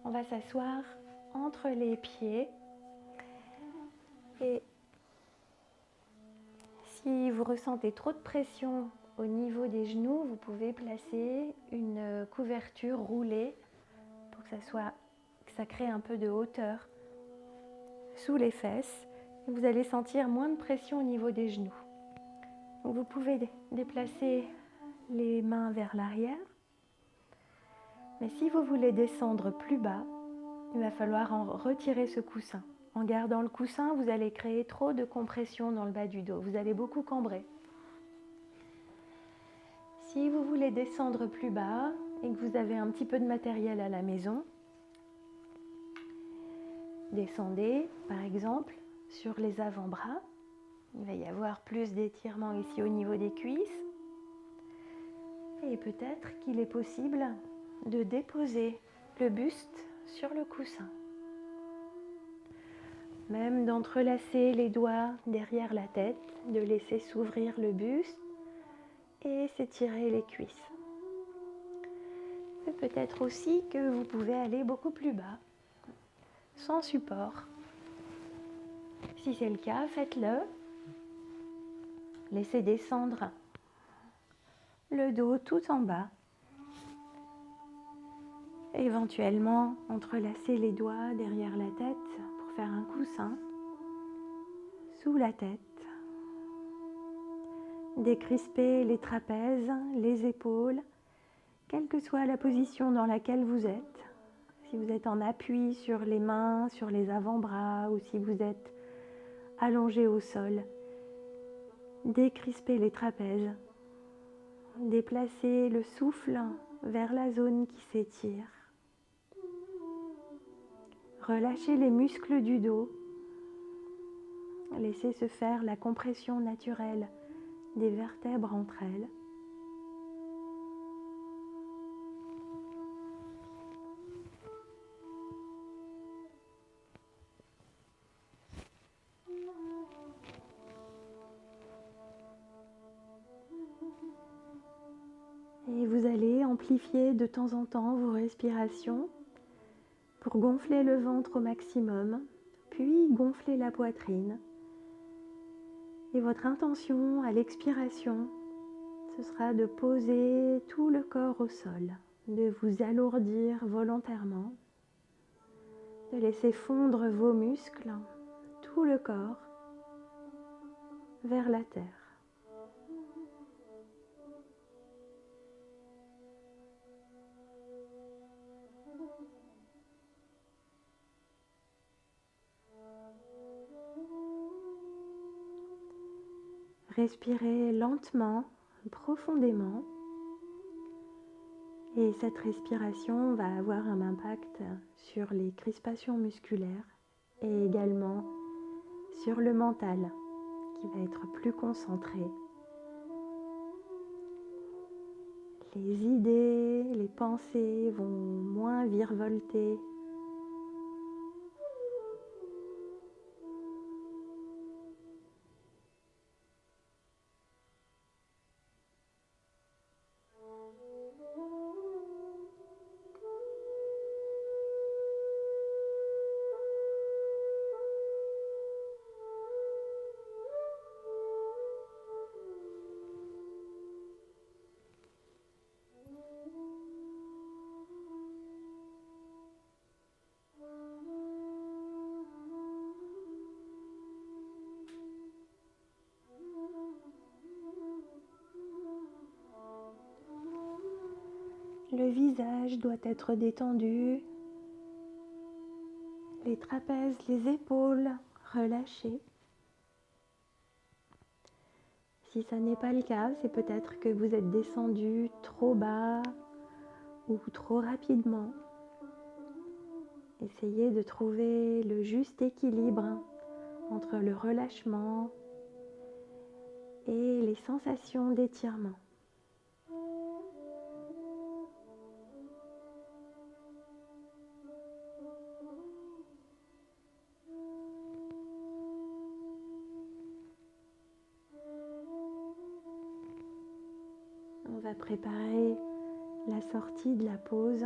On va s'asseoir entre les pieds. Et si vous ressentez trop de pression au niveau des genoux, vous pouvez placer une couverture roulée pour que ça crée un peu de hauteur sous les fesses. Et vous allez sentir moins de pression au niveau des genoux. Donc vous pouvez déplacer les mains vers l'arrière. Mais si vous voulez descendre plus bas, il va falloir en retirer ce coussin. En gardant le coussin, vous allez créer trop de compression dans le bas du dos. Vous allez beaucoup cambrer. Si vous voulez descendre plus bas et que vous avez un petit peu de matériel à la maison, descendez par exemple sur les avant-bras. Il va y avoir plus d'étirement ici au niveau des cuisses. Et peut-être qu'il est possible de déposer le buste sur le coussin. Même d'entrelacer les doigts derrière la tête, de laisser s'ouvrir le buste et s'étirer les cuisses. Et peut-être aussi que vous pouvez aller beaucoup plus bas, sans support. Si c'est le cas, faites-le. Laissez descendre le dos tout en bas. Éventuellement, entrelacez les doigts derrière la tête pour faire un coussin sous la tête. Décrispez les trapèzes, les épaules, quelle que soit la position dans laquelle vous êtes. Si vous êtes en appui sur les mains, sur les avant-bras ou si vous êtes allongé au sol, décrispez les trapèzes. Déplacez le souffle vers la zone qui s'étire. Relâchez les muscles du dos. Laissez se faire la compression naturelle des vertèbres entre elles. Et vous allez amplifier de temps en temps vos respirations pour gonfler le ventre au maximum, puis gonfler la poitrine. Et votre intention à l'expiration, ce sera de poser tout le corps au sol, de vous alourdir volontairement, de laisser fondre vos muscles, tout le corps, vers la terre. Respirez lentement, profondément. Et cette respiration va avoir un impact sur les crispations musculaires et également sur le mental qui va être plus concentré. Les idées, les pensées vont moins virevolter. Le visage doit être détendu, les trapèzes, les épaules relâchées. Si ça n'est pas le cas, c'est peut-être que vous êtes descendu trop bas ou trop rapidement. Essayez de trouver le juste équilibre entre le relâchement et les sensations d'étirement. On va préparer la sortie de la pause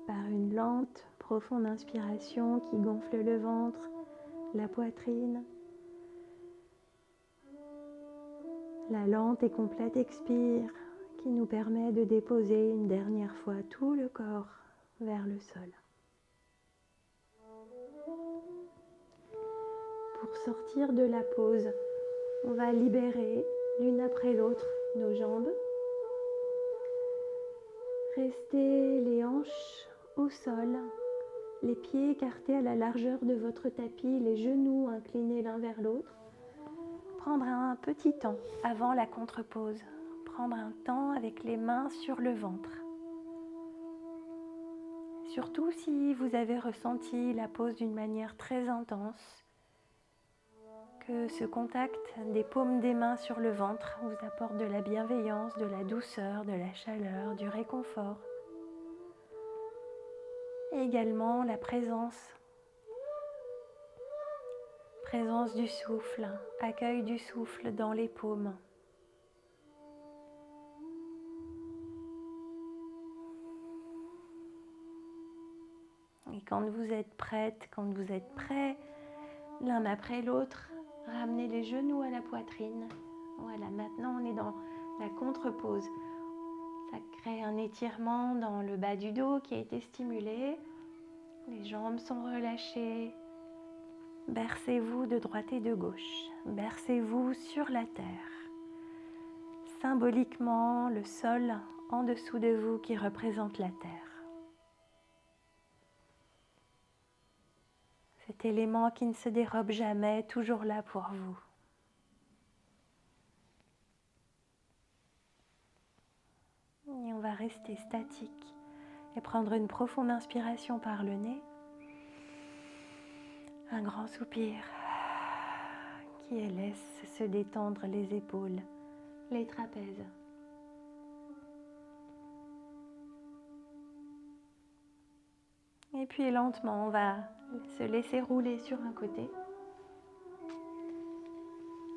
par une lente, profonde inspiration qui gonfle le ventre, la poitrine. La lente et complète expire qui nous permet de déposer une dernière fois tout le corps vers le sol. Pour sortir de la pause, on va libérer l'une après l'autre nos jambes. Restez les hanches au sol, les pieds écartés à la largeur de votre tapis, les genoux inclinés l'un vers l'autre. Prendre un petit temps avant la contre-pause. Prendre un temps avec les mains sur le ventre. Surtout si vous avez ressenti la pause d'une manière très intense, que ce contact des paumes des mains sur le ventre vous apporte de la bienveillance, de la douceur, de la chaleur, du réconfort. Et également la présence du souffle, accueil du souffle dans les paumes. Et quand vous êtes prête, quand vous êtes prêt, l'un après l'autre, ramenez les genoux à la poitrine, Voilà, maintenant on est dans la contre-pose. Ça crée un étirement dans le bas du dos qui a été stimulé. Les jambes sont relâchées. Bercez-vous de droite et de gauche. Bercez-vous sur la terre. Symboliquement, le sol en dessous de vous qui représente la terre. Cet élément qui ne se dérobe jamais, toujours là pour vous. Et on va rester statique et prendre une profonde inspiration par le nez. Un grand soupir qui laisse se détendre les épaules, les trapèzes. Et puis lentement, on va se laisser rouler sur un côté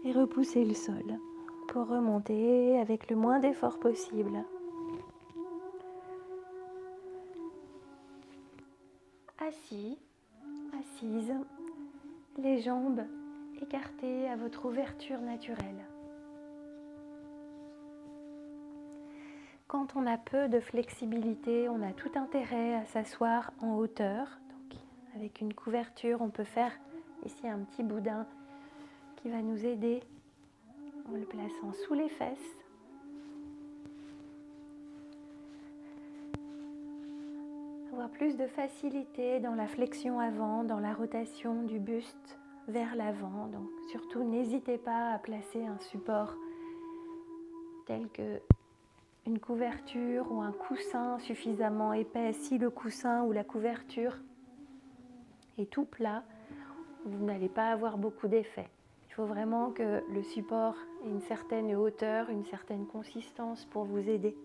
et repousser le sol pour remonter avec le moins d'effort possible. Assis, assise, les jambes écartées à votre ouverture naturelle. Quand on a peu de flexibilité, on a tout intérêt à s'asseoir en hauteur. Donc, avec une couverture, on peut faire ici un petit boudin qui va nous aider en le plaçant sous les fesses. Avoir plus de facilité dans la flexion avant, dans la rotation du buste vers l'avant. Donc surtout, n'hésitez pas à placer un support tel que une couverture ou un coussin suffisamment épais. Si le coussin ou la couverture est tout plat, vous n'allez pas avoir beaucoup d'effet. Il faut vraiment que le support ait une certaine hauteur, une certaine consistance pour vous aider.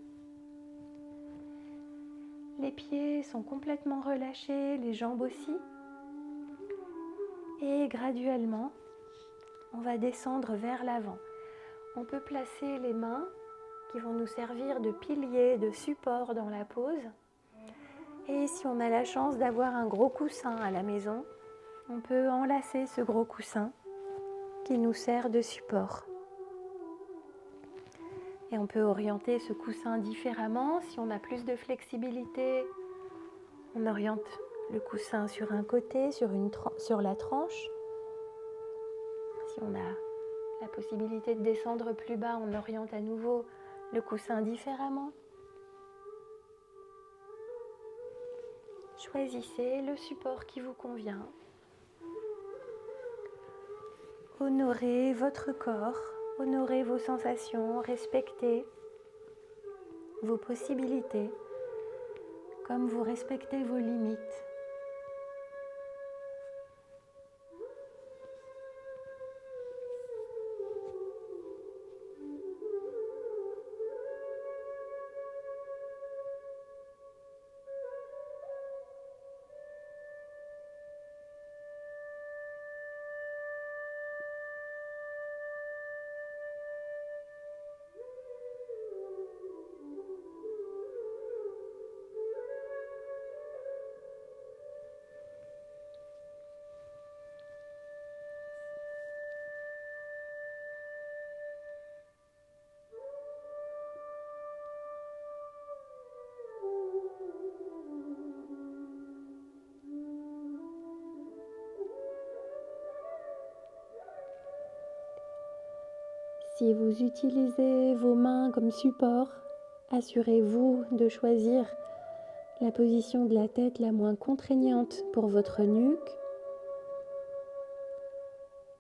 Les pieds sont complètement relâchés, les jambes aussi. Et graduellement, on va descendre vers l'avant. On peut placer les mains qui vont nous servir de piliers, de support dans la pose. Et si on a la chance d'avoir un gros coussin à la maison, on peut enlacer ce gros coussin qui nous sert de support. Et on peut orienter ce coussin différemment. Si on a plus de flexibilité, on oriente le coussin sur un côté, sur la tranche. Si on a la possibilité de descendre plus bas, on oriente à nouveau le coussin différemment. Choisissez le support qui vous convient. Honorez votre corps, honorez vos sensations, respectez vos possibilités, comme vous respectez vos limites. Si vous utilisez vos mains comme support, assurez-vous de choisir la position de la tête la moins contraignante pour votre nuque.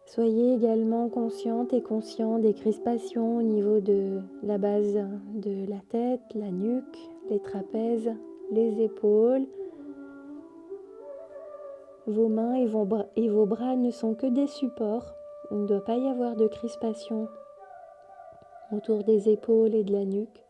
Soyez également consciente et conscient des crispations au niveau de la base de la tête, la nuque, les trapèzes, les épaules. Vos mains et vos bras ne sont que des supports. Il ne doit pas y avoir de crispation autour des épaules et de la nuque.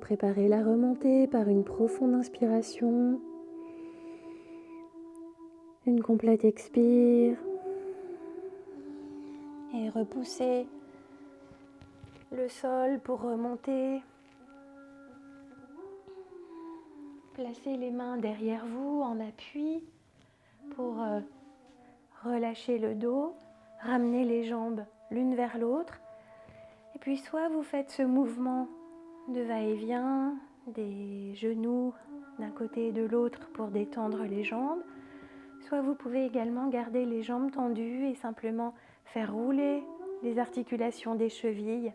préparez la remontée par une profonde inspiration, une complète expire et repoussez le sol pour remonter. Placez les mains derrière vous en appui pour relâcher le dos, ramener les jambes l'une vers l'autre. Et puis soit vous faites ce mouvement de va-et-vient des genoux d'un côté et de l'autre pour détendre les jambes, soit vous pouvez également garder les jambes tendues et simplement faire rouler les articulations des chevilles.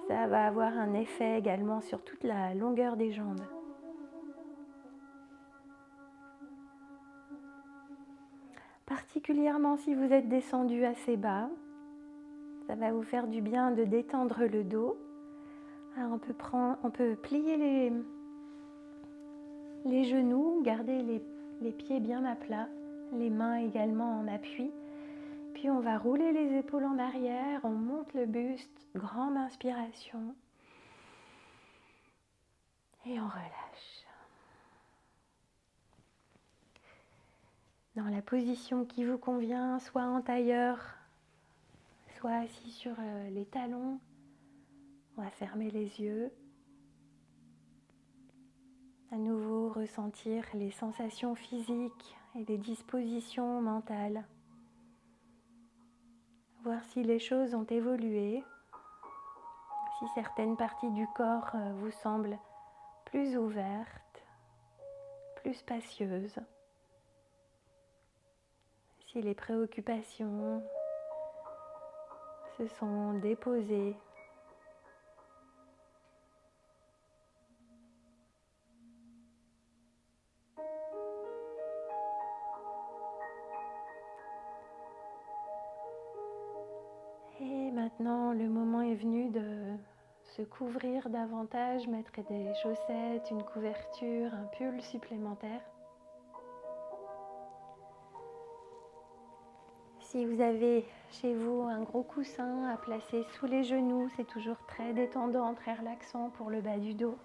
Ça va avoir un effet également sur toute la longueur des jambes. Particulièrement si vous êtes descendu assez bas, ça va vous faire du bien de détendre le dos. Alors on peut plier les genoux, garder les pieds bien à plat, les mains également en appui. Puis on va rouler les épaules en arrière, on monte le buste, grande inspiration. Et on relâche. Dans la position qui vous convient, soit en tailleur, soit assis sur les talons, on va fermer les yeux. À nouveau ressentir les sensations physiques et les dispositions mentales. Voir si les choses ont évolué, si certaines parties du corps vous semblent plus ouvertes, plus spacieuses, si les préoccupations se sont déposées. Et maintenant, le moment est venu de se couvrir davantage, mettre des chaussettes, une couverture, un pull supplémentaire. Si vous avez chez vous un gros coussin à placer sous les genoux, c'est toujours très détendant, très relaxant pour le bas du dos.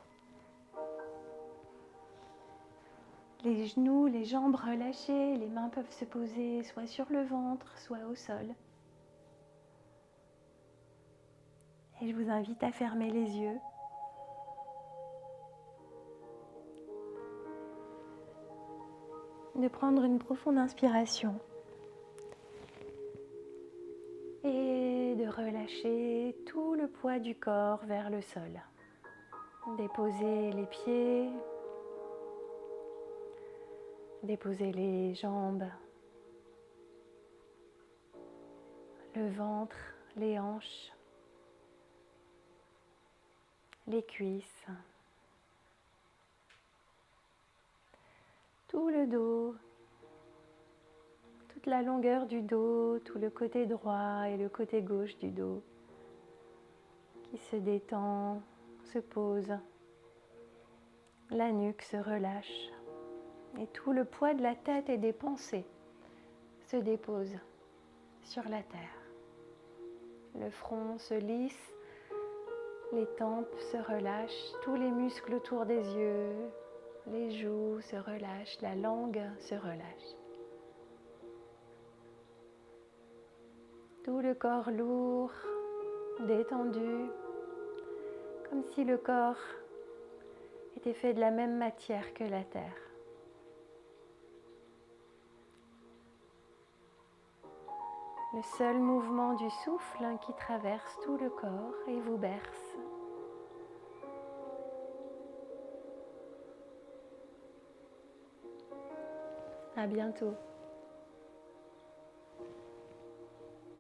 Les genoux, les jambes relâchées, les mains peuvent se poser soit sur le ventre, soit au sol. Et je vous invite à fermer les yeux. De prendre une profonde inspiration. Et de relâcher tout le poids du corps vers le sol. Déposer les pieds. Déposer les jambes. Le ventre, les hanches. Les cuisses. Tout le dos. Toute la longueur du dos, tout le côté droit et le côté gauche du dos qui se détend, se pose. La nuque se relâche et tout le poids de la tête et des pensées se dépose sur la terre. Le front se lisse, les tempes se relâchent, tous les muscles autour des yeux, les joues se relâchent, la langue se relâche. Tout le corps lourd, détendu, comme si le corps était fait de la même matière que la terre. Le seul mouvement du souffle qui traverse tout le corps et vous berce. À bientôt.